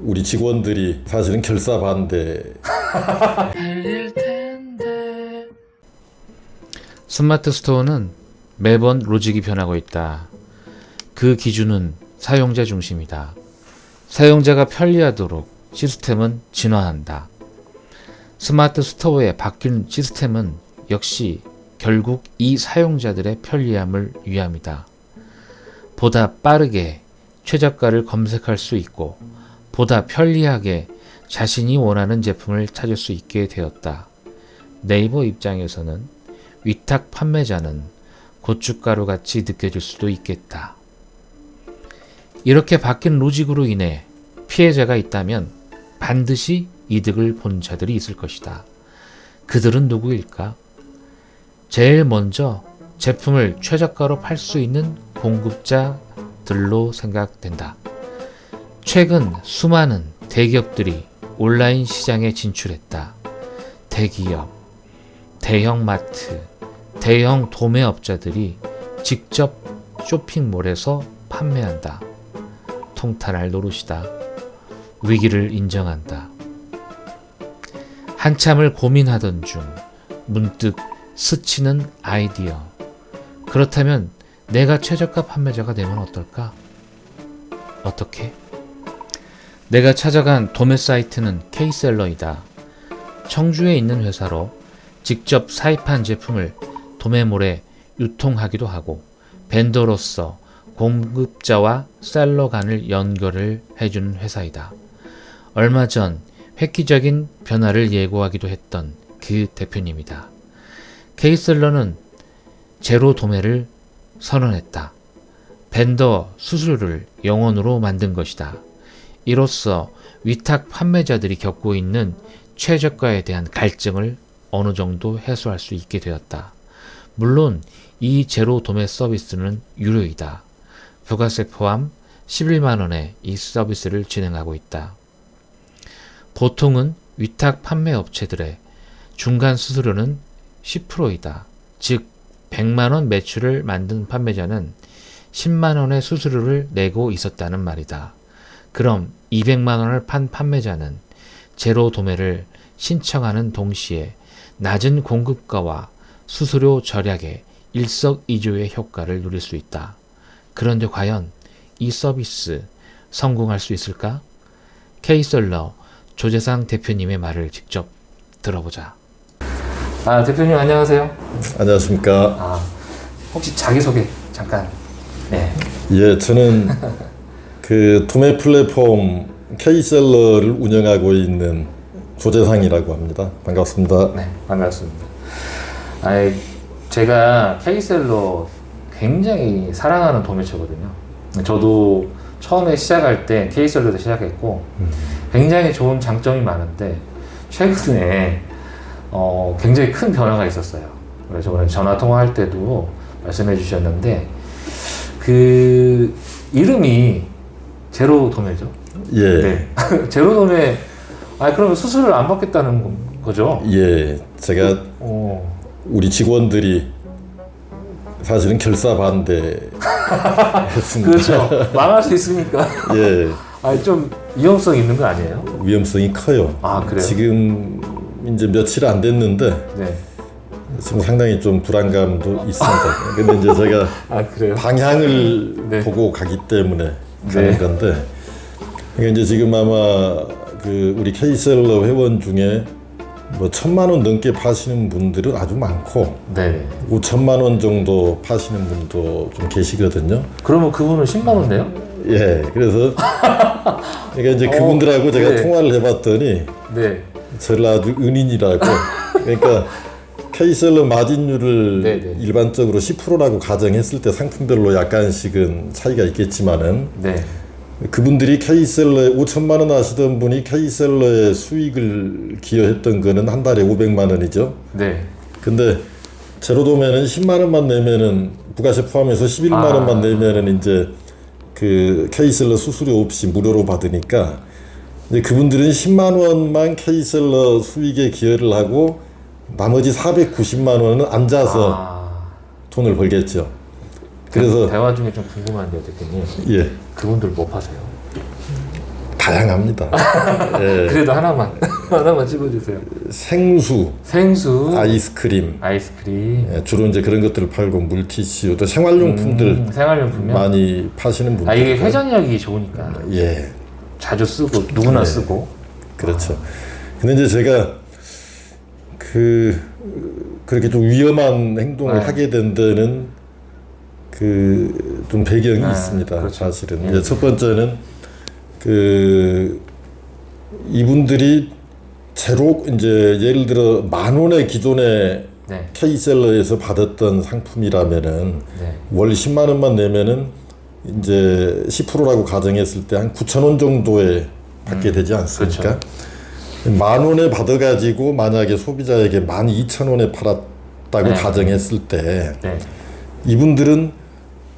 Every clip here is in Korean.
우리 직원들이 사실은 결사 반대. 스마트 스토어는 매번 로직이 변하고 있다. 그 기준은 사용자 중심이다. 사용자가 편리하도록 시스템은 진화한다. 스마트 스토어의 바뀐 시스템은 역시 결국 이 사용자들의 편리함을 위함이다. 보다 빠르게 최저가를 검색할 수 있고 보다 편리하게 자신이 원하는 제품을 찾을 수 있게 되었다. 네이버 입장에서는 위탁 판매자는 고춧가루 같이 느껴질 수도 있겠다. 이렇게 바뀐 로직으로 인해 피해자가 있다면 반드시 이득을 본 자들이 있을 것이다. 그들은 누구일까? 제일 먼저 제품을 최저가로 팔 수 있는 공급자들로 생각된다. 최근 수많은 대기업들이 온라인 시장에 진출했다. 대기업, 대형 마트, 대형 도매업자들이 직접 쇼핑몰에서 판매한다. 통탄할 노릇이다. 위기를 인정한다. 한참을 고민하던 중 문득 스치는 아이디어. 그렇다면 내가 최저가 판매자가 되면 어떨까? 어떻게? 내가 찾아간 도매 사이트는 K셀러이다. 청주에 있는 회사로 직접 사입한 제품을 도매몰에 유통하기도 하고 벤더로서 공급자와 셀러 간을 연결을 해주는 회사이다. 얼마 전 획기적인 변화를 예고하기도 했던 그 대표님이다. K셀러는 제로 도매를 선언했다. 벤더 수수료를 0원으로 만든 것이다. 이로써 위탁 판매자들이 겪고 있는 최저가에 대한 갈증을 어느 정도 해소할 수 있게 되었다. 물론 이 제로 도매 서비스는 유료이다. 부가세 포함 11만원에 이 서비스를 진행하고 있다. 보통은 위탁 판매 업체들의 중간 수수료는 10%이다. 즉 100만원 매출을 만든 판매자는 10만원의 수수료를 내고 있었다는 말이다. 그럼 200만원을 판 판매자는 제로 도매를 신청하는 동시에 낮은 공급가와 수수료 절약의 일석이조의 효과를 누릴 수 있다. 그런데 과연 이 서비스 성공할 수 있을까? K셀러 조재상 대표님의 말을 직접 들어보자. 대표님 안녕하세요. 안녕하십니까. 혹시 자기소개 잠깐. 네. 예, 저는 그 도매 플랫폼 K셀러를 운영하고 있는 조재상이라고 합니다. 반갑습니다. 네, 반갑습니다. 제가 K셀러 굉장히 사랑하는 도매체거든요. 저도 처음에 시작할 때 K셀러도 시작했고 굉장히 좋은 장점이 많은데 최근에 굉장히 큰 변화가 있었어요. 그래서 저번에 전화 통화할 때도 말씀해 주셨는데 그 이름이 제로 도매죠? 예. 네. 제로 도매. 그러면 수수료를 안 받겠다는 거죠? 예, 제가 우리 직원들이 사실은 결사 반대 했습니다. 그렇죠. 망할 수 있으니까. 예. 좀 위험성 있는 거 아니에요? 위험성이 커요. 그래요? 지금 이제 며칠 안 됐는데 네. 지금 상당히 좀 불안감도 있습니다. 근데 이제 제가 그래요? 방향을 네. 보고 가기 때문에 가는 건데, 그러니까 이제 지금 아마 그 우리 K셀러 회원 중에 뭐 1,000만 원 넘게 파시는 분들은 아주 많고, 네. 5천만 원 정도 파시는 분도 좀 계시거든요. 그러면 그분은 10만 원 내요? 예, 그래서 그러니까 이제 그분들하고 제가 네. 통화를 해봤더니 네. 저를 아주 은인이라고. 그러니까 K셀러 마진율을 네. 일반적으로 10%라고 가정했을 때 상품별로 약간씩은 차이가 있겠지만은, 네. 그분들이 K셀러에 5천만 원 하시던 분이 K셀러에 수익을 기여했던 거는 한 달에 500만 원이죠. 네. 근데 제로도매는 10만 원만 내면은 부가세 포함해서 11만 원만 내면은 이제 그 K셀러 수수료 없이 무료로 받으니까, 이제 그분들은 10만 원만 K셀러 수익에 기여를 하고 나머지 490만 원은 앉아서 돈을 벌겠죠. 그래서 대화 중에 좀 궁금한데요, 대표님. 예. 그분들 뭐 파세요? 다양합니다. 예. 그래도 하나만 하나만 찝어주세요. 생수, 생수, 아이스크림, 아이스크림, 예, 주로 이제 그런 것들을 팔고 물티슈, 또 생활용품들 생활용품이요. 많이 파시는 분들. 아 이게 회전력이 좋으니까 예, 자주 쓰고 누구나 네. 쓰고. 그렇죠. 근데 이제 제가 그렇게 좀 위험한 행동을 네. 하게 된 데는 좀 배경이 네, 있습니다. 그렇죠. 사실은 예. 이제 첫 번째는 이분들이 이제 예를 들어 10,000원의 기존의 네. K셀러에서 받았던 상품이라면은 네. 월 10만 원만 내면은 이제 10%라고 가정했을 때 한 9,000원 정도에 받게 되지 않습니까? 그렇죠. 10,000원에 받아가지고 만약에 소비자에게 12,000원에 팔았다고 네. 가정했을 때 네. 이분들은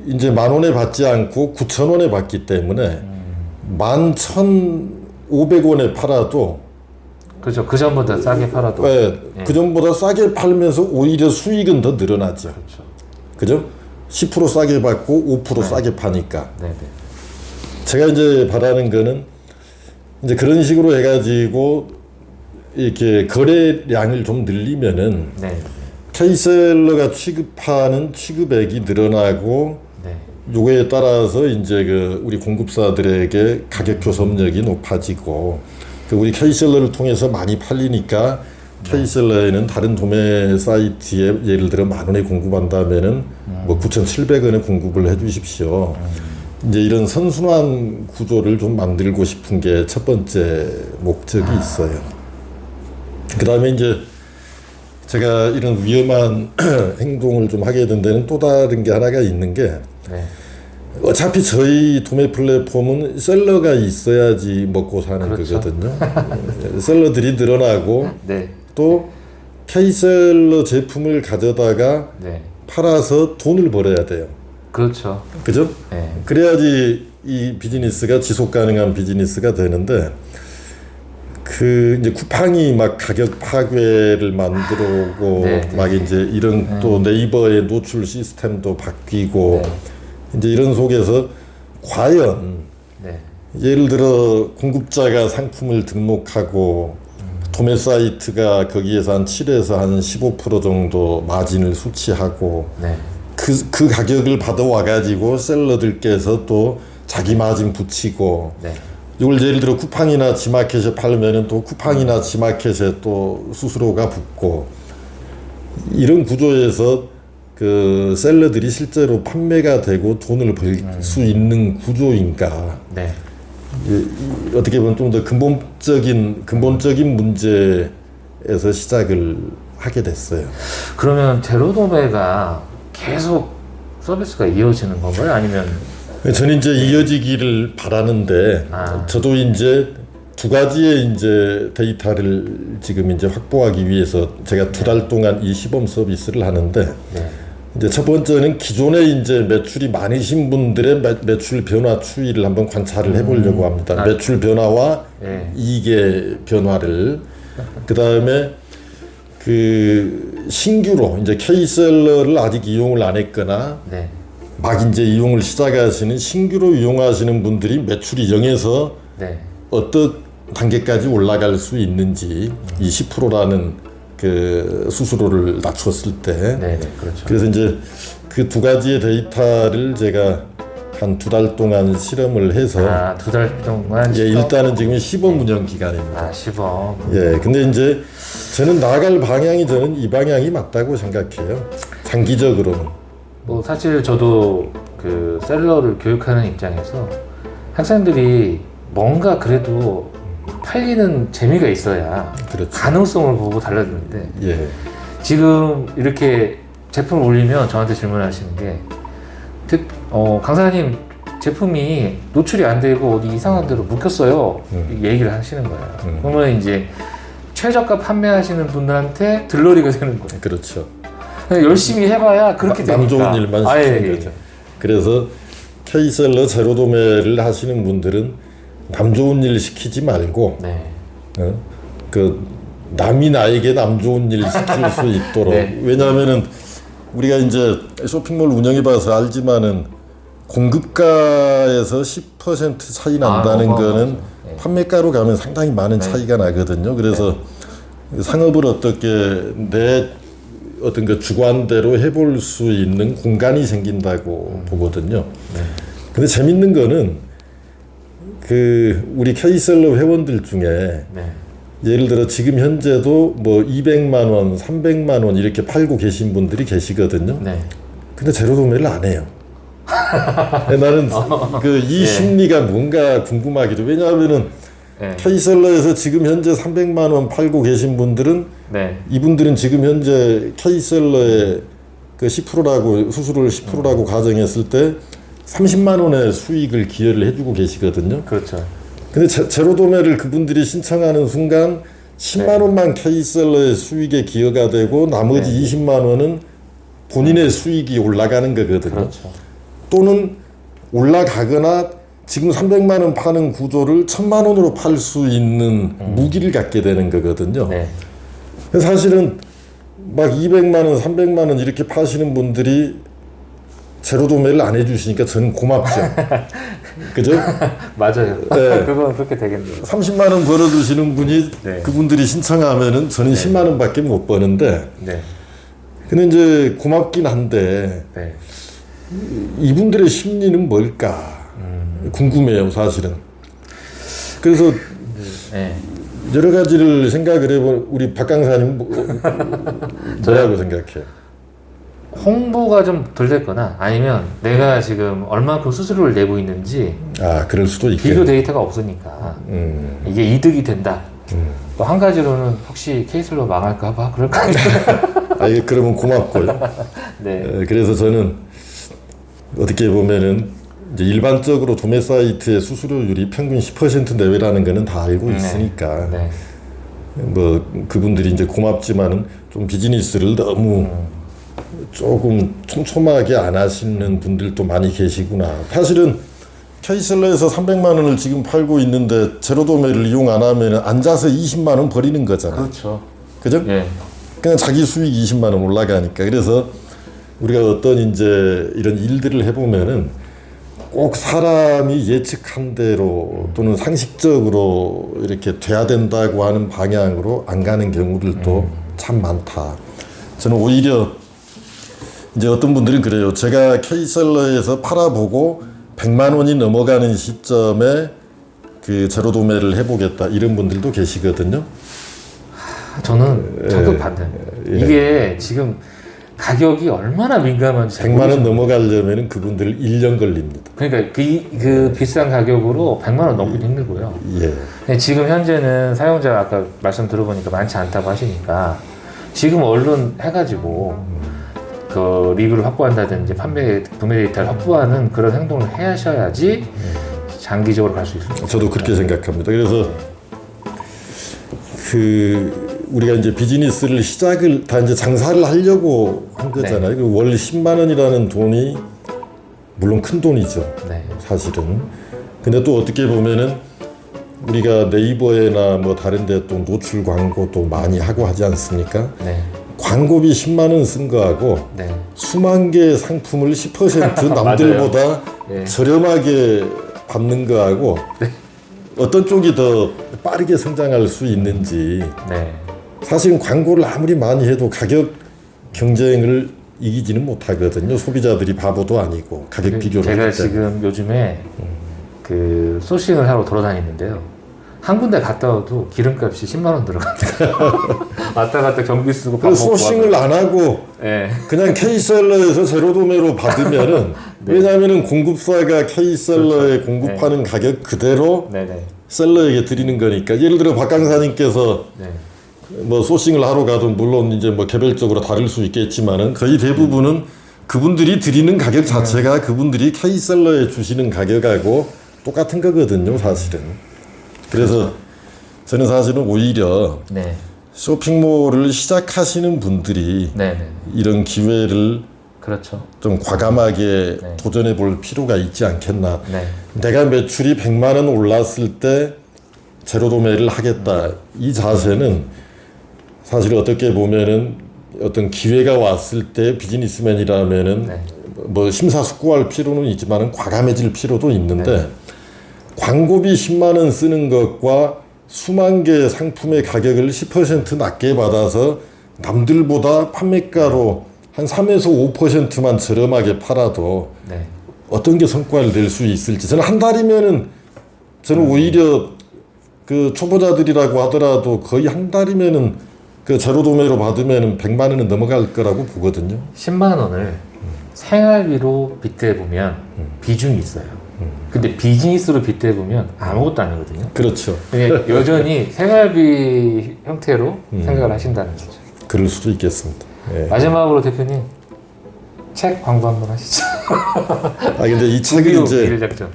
이제 10,000원에 받지 않고 9,000원에 받기 때문에 11,500원에 팔아도 그렇죠. 그 전보다 싸게 팔아도. 네, 예. 그 전보다 싸게 팔면서 오히려 수익은 더 늘어나죠. 그렇죠. 그죠? 10% 싸게 받고 5% 네. 싸게 파니까. 네네. 제가 이제 바라는 거는 이제 그런 식으로 해가지고 이렇게 거래량을 좀 늘리면은 네. K셀러가 취급하는 취급액이 늘어나고 네. 요거에 따라서 이제 우리 공급사들에게 가격 교섭력이 높아지고 우리 K셀러를 통해서 많이 팔리니까 K셀러에는 다른 도매 사이트에 예를 들어 10,000원에 공급한다면은 뭐 9,700원에 공급을 해주십시오. 이제 이런 선순환 구조를 좀 만들고 싶은 게 첫 번째 목적이 있어요. 그 다음에 이제 제가 이런 위험한 행동을 좀 하게 된 데는 또 다른 게 하나가 있는 게 네. 어차피 저희 도매 플랫폼은 셀러가 있어야지 먹고 사는 그렇죠. 거거든요. 셀러들이 늘어나고 네. 또 K셀러 제품을 가져다가 네. 팔아서 돈을 벌어야 돼요. 그렇죠. 그죠? 네. 그래야지 이 비즈니스가 지속 가능한 비즈니스가 되는데 이제 쿠팡이 막 가격 파괴를 만들고 네, 막 이제 이런 또 네이버의 노출 시스템도 바뀌고 이제 이런 속에서 과연 네. 예를 들어 공급자가 상품을 등록하고 도매 사이트가 거기에서 한 7에서 한 15% 정도 마진을 수취하고 네. 그 가격을 받아와 가지고 셀러들께서 또 자기 마진 붙이고 네. 이걸 예를 들어 쿠팡이나 지마켓에 팔면은 또 쿠팡이나 지마켓에 또 수수료가 붙고 이런 구조에서 셀러들이 실제로 판매가 되고 돈을 벌 수 있는 구조인가? 네. 어떻게 보면 좀 더 근본적인 문제에서 시작을 하게 됐어요. 그러면 제로도매가 계속 서비스가 이어지는 건가요? 아니면 저는 이제 이어지기를 바라는데 저도 이제 두 가지의 이제 데이터를 지금 이제 확보하기 위해서 제가 2달 동안 이 시범 서비스를 하는데 네. 이제 첫 번째는 기존에 이제 매출이 많으신 분들의 매출 변화 추이를 한번 관찰을 해보려고 합니다. 매출 변화와 네. 이익의 변화를 그 다음에 신규로 이제 K셀러를 아직 이용을 안 했거나 네. 막 이제 이용을 시작하시는 신규로 이용하시는 분들이 매출이 0에서 네. 어떤 단계까지 올라갈 수 있는지 이 10%라는 수수료를 낮췄을 때 네. 그렇죠. 그래서 이제 그 두 가지의 데이터를 제가 한 2달 동안 실험을 해서 2달 동안 예, 일단은 지금 시범 운영 기간입니다. 시범. 예, 근데 이제 저는 나갈 방향이 저는 이 방향이 맞다고 생각해요. 장기적으로는. 뭐 사실 저도 셀러를 교육하는 입장에서 학생들이 뭔가 그래도 팔리는 재미가 있어야 그렇죠. 가능성을 보고 달라지는데 예. 지금 이렇게 제품을 올리면 저한테 질문하시는 게 강사님 제품이 노출이 안 되고 어디 이상한 데로 묵혔어요. 이 얘기를 하시는 거예요. 그러면 이제 최저가 판매하시는 분들한테 들러리가 되는 거예요. 그렇죠. 열심히 해봐야 그렇게 되니까. 남 좋은 일만 시키는 거죠. 그래서 K셀러 제로도매를 하시는 분들은 남 좋은 일 시키지 말고 네. 남이 나에게 남 좋은 일 시킬 수 있도록 네. 왜냐하면은 우리가 이제 쇼핑몰 운영해봐서 알지만은 공급가에서 10% 차이 난다는 거는 판매가로 가면 상당히 많은 차이가 나거든요. 그래서 상업을 어떻게 내 어떤 그 주관대로 해볼 수 있는 공간이 생긴다고 보거든요. 근데 재밌는 거는 그 우리 K셀러 회원들 중에 예를 들어 지금 현재도 뭐 200만 원, 300만 원 이렇게 팔고 계신 분들이 계시거든요. 근데 제로 도매를 안 해요. 나는 그 이 심리가 뭔가 궁금하기도. 왜냐하면은 K셀러에서 지금 현재 300만 원 팔고 계신 분들은 이분들은 지금 현재 K셀러의 그 10%라고 수수료를 10%라고 가정했을 때 30만 원의 수익을 기여를 해주고 계시거든요. 그렇죠. 근데 제로 도매를 그분들이 신청하는 순간 10만 원만 K셀러의 수익에 기여가 되고 나머지 20만 원은 본인의 수익이 올라가는 거거든요. 그렇죠. 또는 올라가거나 지금 300만 원 파는 구조를 1000만 원으로 팔 수 있는 무기를 갖게 되는 거거든요. 사실은 막 200만 원, 300만 원 이렇게 파시는 분들이 제로 도매를 안 해주시니까 저는 고맙죠. 그죠? 맞아요. 네. 그건 그렇게 되겠네요. 30만 원 벌어주시는 분이 그분들이 신청하면은 저는 10만 원밖에 못 버는데. 근데 이제 고맙긴 한데 이분들의 심리는 뭘까 궁금해요, 사실은. 그래서 여러 가지를 생각을 해보. 우리 박 강사님 뭐라고 생각해? 홍보가 좀 덜 됐거나 아니면 내가 지금 얼마큼 수수료를 내고 있는지 그럴 수도 있겠네. 비교 데이터가 없으니까 이게 이득이 된다. 또 한 가지로는 혹시 케이슬로 망할까 봐 그럴까요? 그러면 고맙고요. 그래서 저는 어떻게 보면은 이제 일반적으로 도매 사이트의 수수료율이 평균 10% 내외라는 거는 다 알고 있으니까 뭐 그분들이 이제 고맙지만은 좀 비즈니스를 너무 조금 촘촘하게 안 하시는 분들도 많이 계시구나. 사실은 K셀러에서 300만 원을 지금 팔고 있는데 제로 도매를 이용 안 하면 앉아서 20만 원 버리는 거잖아요. 그렇죠. 그죠? 그냥 자기 수익 20만 원 올라가니까. 그래서 우리가 어떤 이제 이런 일들을 해보면은 꼭 사람이 예측한 대로 또는 상식적으로 이렇게 돼야 된다고 하는 방향으로 안 가는 경우들도 참 많다. 저는 오히려 이제 어떤 분들은 그래요. 제가 K셀러에서 팔아보고 100만 원이 넘어가는 시점에 그 제로 도매를 해보겠다 이런 분들도 계시거든요. 저는 적극 반대입니다. 이게 지금 가격이 얼마나 민감한지 100만 원 넘어가려면 그분들 1년 걸립니다. 그러니까 그 비싼 가격으로 100만 원 넘기는 힘들고요. 근데 지금 현재는 사용자 아까 말씀 들어보니까 많지 않다고 하시니까 지금 얼른 해가지고 그 리뷰를 확보한다든지 구매 데이터를 확보하는 그런 행동을 하셔야지 장기적으로 갈 수 있습니다. 저도 그렇게 생각합니다. 그래서 우리가 이제 비즈니스를 시작을 다 이제 장사를 하려고 한 거잖아요. 월 10만 원이라는 돈이 물론 큰 돈이죠. 사실은. 근데 또 어떻게 보면은 우리가 네이버에나 뭐 다른 데 또 노출 광고도 많이 하고 하지 않습니까? 광고비 10만 원 쓴 거하고 수만 개의 상품을 10% 남들보다 저렴하게 받는 거하고 어떤 쪽이 더 빠르게 성장할 수 있는지. 사실은 광고를 아무리 많이 해도 가격 경쟁을 이기지는 못하거든요. 소비자들이 바보도 아니고 가격 비교를 제가 할 때. 지금 요즘에 그 소싱을 하러 돌아다니는데요. 한 군데 갔다 와도 기름값이 10만 원 들어갑니다. 왔다 갔다 경비 쓰고 밥 먹고 소싱을 안 하고 그냥 K셀러에서 제로 도매로 받으면은 왜냐하면은 공급사가 K셀러에 공급하는 가격 그대로 셀러에게 드리는 거니까. 예를 들어 박 강사님께서 뭐 소싱을 하러 가도 물론 이제 뭐 개별적으로 다를 수 있겠지만은 거의 대부분은 그분들이 드리는 가격 자체가 그분들이 K셀러에 주시는 가격하고 똑같은 거거든요, 사실은. 그래서 저는 사실은 오히려 쇼핑몰을 시작하시는 분들이 이런 기회를 좀 과감하게 도전해 볼 필요가 있지 않겠나. 내가 매출이 100만 원 올랐을 때 제로 도매를 하겠다. 이 자세는 사실 어떻게 보면은 어떤 기회가 왔을 때 비즈니스맨이라면은 뭐 심사숙고할 필요는 있지만은 과감해질 필요도 있는데 광고비 10만 원 쓰는 것과 수만 개 상품의 가격을 10% 낮게 받아서 남들보다 판매가로 한 3에서 5%만 저렴하게 팔아도 네. 어떤 게 성과를 낼 수 있을지. 저는 한 달이면은 저는 오히려 그 초보자들이라고 하더라도 거의 한 달이면은 그 제로도매로 받으면은 100만 원은 넘어갈 거라고 보거든요. 10만 원을 생활비로 빗대 보면 비중이 있어요. 근데 비즈니스로 빗대 보면 아무것도 아니거든요. 그렇죠. 근데 여전히 생활비 형태로 생각을 하신다는 거죠. 그럴 수도 있겠습니다. 예. 마지막으로 대표님 책 광고 한번 하시죠. 아 근데 이 책은 구기호 이제 비일작전.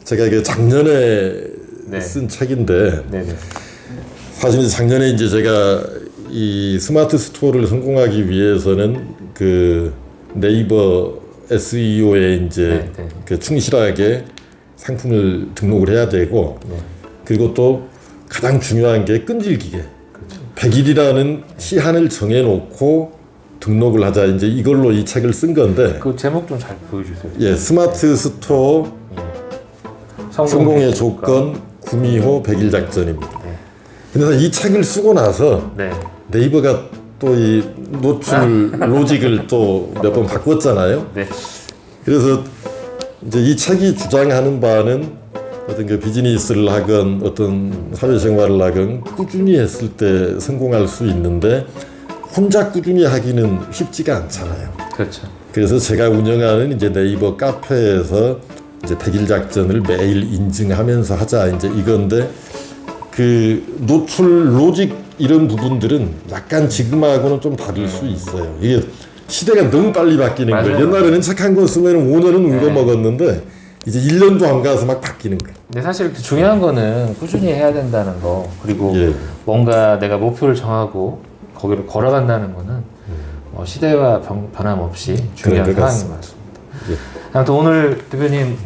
제가 이게 작년에 네. 쓴 책인데 네네. 사실 이제 작년에 이제 제가 이 스마트 스토어를 성공하기 위해서는 그 네이버 SEO에 이제 네. 그 충실하게 상품을 등록을 해야 되고 네. 그리고 또 가장 중요한 게 끈질기게 그렇죠. 100일이라는 시한을 정해놓고 등록을 하자. 이제 이걸로 이 책을 쓴 건데 그 제목 좀 잘 보여주세요. 예, 스마트 스토어 성공의 조건 구미호 100일 작전입니다. 네. 그래서 이 책을 쓰고 나서 네. 네이버가 또 이 노출 로직을 또 몇 번 바꿨잖아요. 네. 그래서 이제 이 책이 주장하는 바는 어떤 그 비즈니스를 하건 어떤 사회생활을 하건 꾸준히 했을 때 성공할 수 있는데 혼자 꾸준히 하기는 쉽지가 않잖아요. 그렇죠. 그래서 제가 운영하는 이제 네이버 카페에서 이제 100일 작전을 매일 인증하면서 하자 이제 이건데 그 노출 로직 이런 부분들은 약간 지금하고는 좀 다를 수 있어요. 이게 시대가 너무 빨리 바뀌는 맞아요. 거예요. 옛날에는 책 한 권 쓰면 5년은 울고 네. 먹었는데 이제 1년도 안 가서 막 바뀌는 거예요. 근데 사실 중요한 거는 꾸준히 해야 된다는 거 그리고 예. 뭔가 내가 목표를 정하고 거기를 걸어간다는 거는 시대와 변함없이 중요한 그런 것 사항인 것 같습니다. 같습니다. 예. 아무튼 오늘 대표님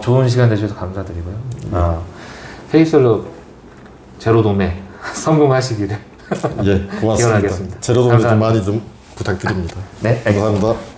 좋은 시간 되셔서 감사드리고요. 페이솔로 제로도매 성공하시기를 예, 고맙습니다. 기원하겠습니다. 제로도매 좀 감사합니다. 많이 좀 부탁드립니다. 네, 알겠습니다. 감사합니다.